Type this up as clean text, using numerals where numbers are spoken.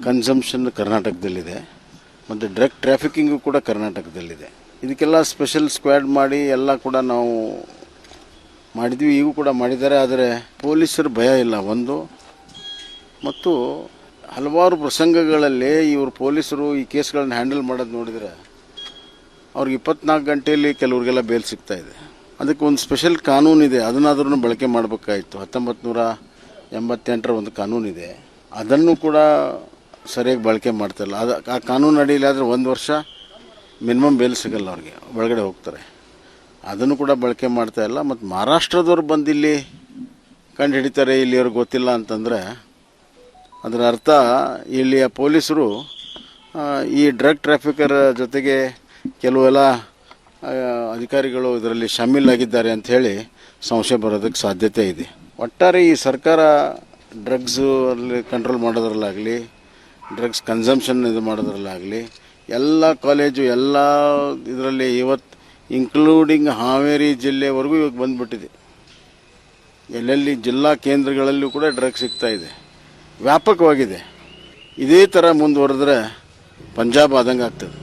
Consumption ಕರ್ನಾಟಕದಲ್ಲಿದೆ ಮತ್ತು drug ಟ್ರಾಫಿಕಿಂಗು ಕೂಡ ಕರ್ನಾಟಕದಲ್ಲಿದೆ. ಇದಕ್ಕೆಲ್ಲ ಸ್ಪೆಷಲ್ ಸ್ಕ್ವಾಡ್ ಮಾಡಿ ಎಲ್ಲ ಕೂಡ ನಾವು ಮಾಡಿದ್ವಿ, ಈಗೂ ಕೂಡ ಮಾಡಿದ್ದಾರೆ. ಆದರೆ ಪೊಲೀಸರು ಭಯ ಇಲ್ಲ ಒಂದು, ಮತ್ತು ಹಲವಾರು ಪ್ರಸಂಗಗಳಲ್ಲಿ ಇವರು ಪೊಲೀಸರು ಈ ಕೇಸ್ಗಳನ್ನ ಹ್ಯಾಂಡಲ್ ಮಾಡೋದು ನೋಡಿದರೆ ಅವ್ರಿಗೆ 24 ಗಂಟೆಯಲ್ಲಿ ಕೆಲವ್ರಿಗೆಲ್ಲ ಬೇಲ್ ಸಿಗ್ತಾ ಇದೆ. ಅದಕ್ಕೆ ಒಂದು ಸ್ಪೆಷಲ್ ಕಾನೂನಿದೆ, ಅದನ್ನಾದ್ರೂ ಬಳಕೆ ಮಾಡಬೇಕಾಯಿತು. 1988ರ ಒಂದು ಕಾನೂನಿದೆ, ಅದನ್ನು ಕೂಡ ಸರಿಯಾಗಿ ಬಳಕೆ ಮಾಡ್ತಾಯಿಲ್ಲ. ಆ ಕಾನೂನು ಅಡಿಯಲ್ಲಿ ಆದರೆ 1 ವರ್ಷ ಮಿನಿಮಮ್ ಬೇಲ್ ಸಿಗಲ್ಲ, ಅವ್ರಿಗೆ ಒಳಗಡೆ ಹೋಗ್ತಾರೆ. ಅದನ್ನು ಕೂಡ ಬಳಕೆ ಮಾಡ್ತಾಯಿಲ್ಲ. ಮತ್ತು ಮಹಾರಾಷ್ಟ್ರದವ್ರು ಬಂದು ಇಲ್ಲಿ ಕಂಡು ಹಿಡಿತಾರೆ, ಇಲ್ಲಿಯವ್ರಿಗೆ ಗೊತ್ತಿಲ್ಲ ಅಂತಂದರೆ ಅದರ ಅರ್ಥ ಇಲ್ಲಿಯ ಪೊಲೀಸರು ಈ ಡ್ರಗ್ ಟ್ರಾಫಿಕರ್ ಜೊತೆಗೆ ಕೆಲವೆಲ್ಲ ಅಧಿಕಾರಿಗಳು ಇದರಲ್ಲಿ ಶಾಮೀಲಾಗಿದ್ದಾರೆ ಅಂಥೇಳಿ ಸಂಶಯ ಬರೋದಕ್ಕೆ ಸಾಧ್ಯತೆ ಇದೆ. ಒಟ್ಟಾರೆ ಈ ಸರ್ಕಾರ ಡ್ರಗ್ಸು ಅಲ್ಲಿ ಕಂಟ್ರೋಲ್ ಮಾಡೋದ್ರಲ್ಲಾಗಲಿ, ಡ್ರಗ್ಸ್ ಕನ್ಸಂಪ್ಷನ್ ಇದು ಮಾಡೋದ್ರಲ್ಲಾಗಲಿ, ಎಲ್ಲ ಕಾಲೇಜು ಎಲ್ಲ ಇದರಲ್ಲಿ ಇವತ್ತು ಇನ್ಕ್ಲೂಡಿಂಗ್ ಹಾವೇರಿ ಜಿಲ್ಲೆವರೆಗೂ ಇವಾಗ ಬಂದುಬಿಟ್ಟಿದೆ. ಎಲ್ಲೆಲ್ಲಿ ಜಿಲ್ಲಾ ಕೇಂದ್ರಗಳಲ್ಲೂ ಕೂಡ ಡ್ರಗ್ಸ್ ಸಿಗ್ತಾ ಇದೆ, ವ್ಯಾಪಕವಾಗಿದೆ. ಇದೇ ಥರ ಮುಂದುವರೆದ್ರೆ ಪಂಜಾಬ್ ಆದಂಗೆ ಆಗ್ತದೆ.